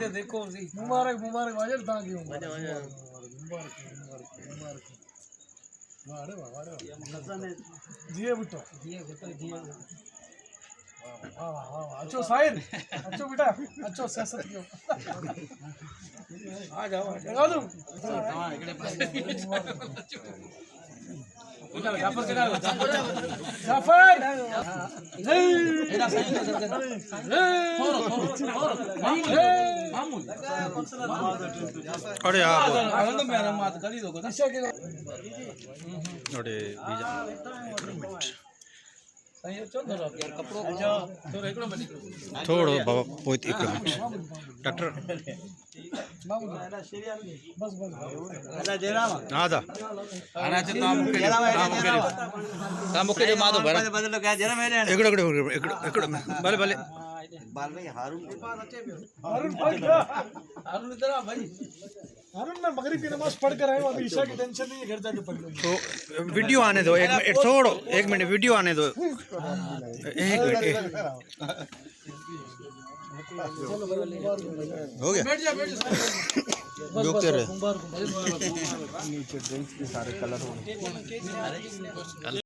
देखो मुबारक मुबारक वाजर ता क्यों जिए बुट्टो वाह वाह वाह अच्छो साहिर अच्छो बेटा अच्छो सियासत क्यों आ जाओ लगा दूं जाफर अरे आप थोड़ो बाबा पोत एक मिनट डॉक्टर बस बस हाँ दा आना चाहिए तामुके जो माधो भरा बदलो क्या जरा मेरे एकड़ो एकड़ो एकड़ो एकड़ो भले भले बाल भाई हारून हारून भाई अरुण इधर आ भाई हारून मैं मगरिब की नमाज पढ़ कर आया हूं अभी ईशा की टेंशन नहीं है घर जाके पढ़ लूंगा तो वीडियो आने दो एक मिनट छोड़ो एक मिनट वीडियो आने दो एक मिनट हो गया बैठ जा जो कर रहे मुबारक नीचे ड्रिंक्स के सारे कलर हो